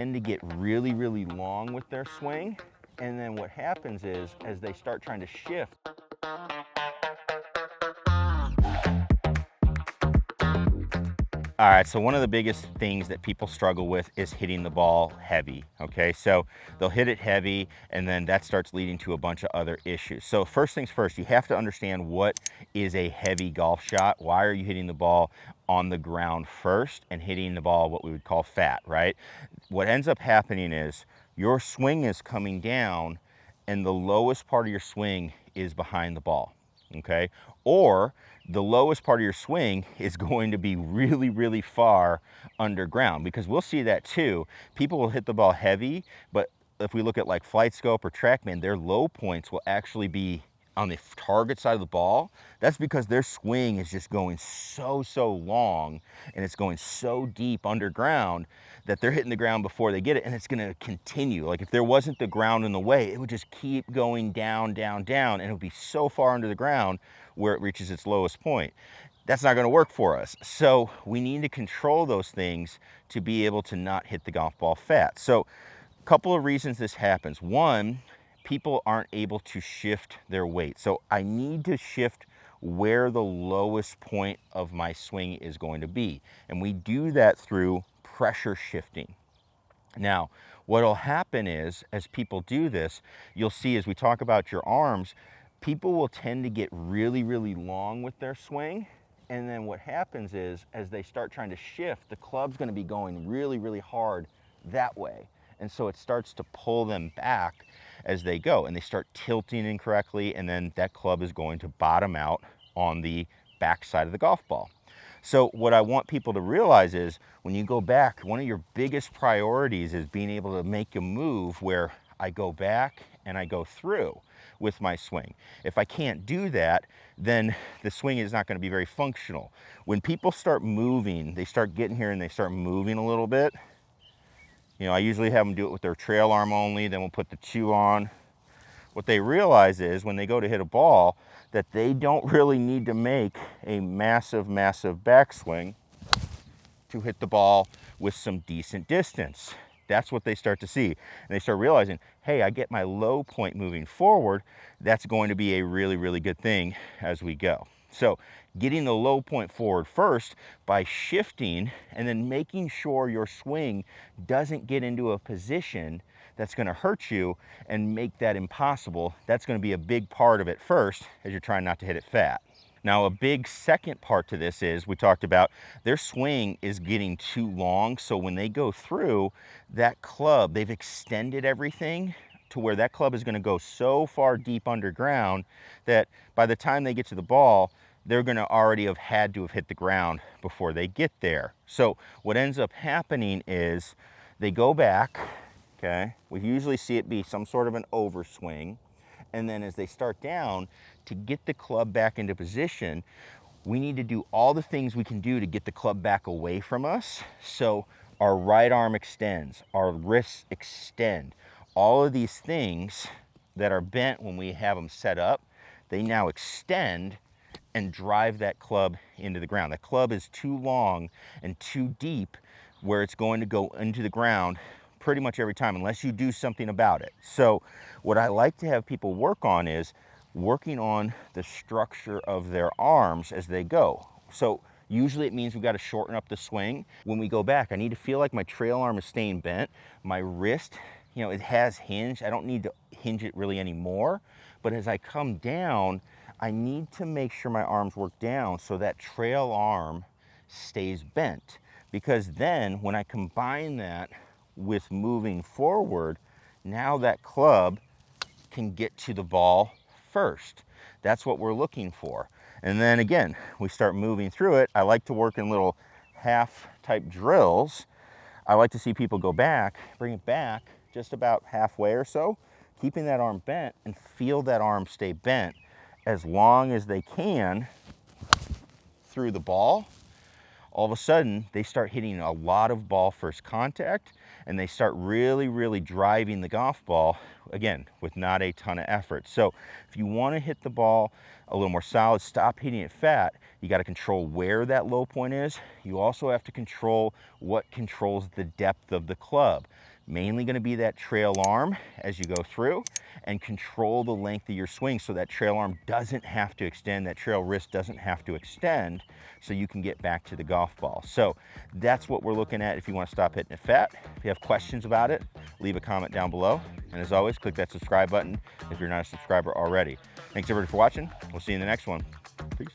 tend to get really, really long with their swing. And then what happens is, as they start trying to shift, all right, so one of the biggest things that people struggle with is hitting the ball heavy, okay? So they'll hit it heavy, and then that starts leading to a bunch of other issues. So first things first, you have to understand what is a heavy golf shot. Why are you hitting the ball on the ground first and hitting the ball what we would call fat, right? What ends up happening is your swing is coming down, and the lowest part of your swing is behind the ball, okay? Or the lowest part of your swing is going to be really, really far underground, because we'll see that too. People will hit the ball heavy, but if we look at like Flight Scope or TrackMan, their low points will actually be on the target side of the ball. That's because their swing is just going so long, and it's going so deep underground that they're hitting the ground before they get it, and it's going to continue. Like if there wasn't the ground in the way, it would just keep going down, and it would be so far under the ground where it reaches its lowest point. That's not going to work for us. So we need to control those things to be able to not hit the golf ball fat. So a couple of reasons this happens. One, people aren't able to shift their weight. So I need to shift where the lowest point of my swing is going to be. And we do that through pressure shifting. Now, what will happen is, as people do this, you'll see as we talk about your arms, people will tend to get really, really long with their swing. And then what happens is, as they start trying to shift, the club's going to be going really, really hard that way. And so it starts to pull them back as they go, and they start tilting incorrectly, and then that club is going to bottom out on the back side of the golf ball. So what I want people to realize is, when you go back, one of your biggest priorities is being able to make a move where I go back and I go through with my swing. If I can't do that, then the swing is not going to be very functional. When people start moving, they start getting here and they start moving a little bit. You know, I usually have them do it with their trail arm only, then we'll put the chew on. What they realize is, when they go to hit a ball, that they don't really need to make a massive backswing to hit the ball with some decent distance. That's what they start to see. And they start realizing, hey, I get my low point moving forward. That's going to be a really, really good thing as we go. So getting the low point forward first by shifting, and then making sure your swing doesn't get into a position that's going to hurt you and make that impossible. That's going to be a big part of it first, as you're trying not to hit it fat. Now, a big second part to this is, we talked about, their swing is getting too long. So when they go through that club, they've extended everything to where that club is going to go so far deep underground that by the time they get to the ball, they're going to already have had to have hit the ground before they get there. So what ends up happening is they go back, okay? We usually see it be some sort of an overswing. And then as they start down, to get the club back into position, we need to do all the things we can do to get the club back away from us. So our right arm extends, our wrists extend. All of these things that are bent when we have them set up, they now extend and drive that club into the ground. The club is too long and too deep where it's going to go into the ground pretty much every time, unless you do something about it. So what I like to have people work on is working on the structure of their arms as they go. So usually it means we've got to shorten up the swing. When we go back, I need to feel like my trail arm is staying bent. My wrist, you know, it has hinge. I don't need to hinge it really anymore. But as I come down, I need to make sure my arms work down so that trail arm stays bent. Because then when I combine that with moving forward, now that club can get to the ball first. That's what we're looking for. And then again, we start moving through it. I like to work in little half type drills. I like to see people go back, bring it back just about halfway or so, keeping that arm bent, and feel that arm stay bent as long as they can through the ball. All of a sudden, they start hitting a lot of ball first contact, and they start really, really driving the golf ball, again, with not a ton of effort. So if you want to hit the ball a little more solid, stop hitting it fat, you got to control where that low point is. You also have to control what controls the depth of the club. Mainly going to be that trail arm as you go through, and control the length of your swing so that trail arm doesn't have to extend, that trail wrist doesn't have to extend, so you can get back to the golf ball. So that's what we're looking at if you want to stop hitting it fat. If you have questions about it, leave a comment down below. And as always, click that subscribe button if you're not a subscriber already. Thanks everybody for watching. We'll see you in the next one. Peace.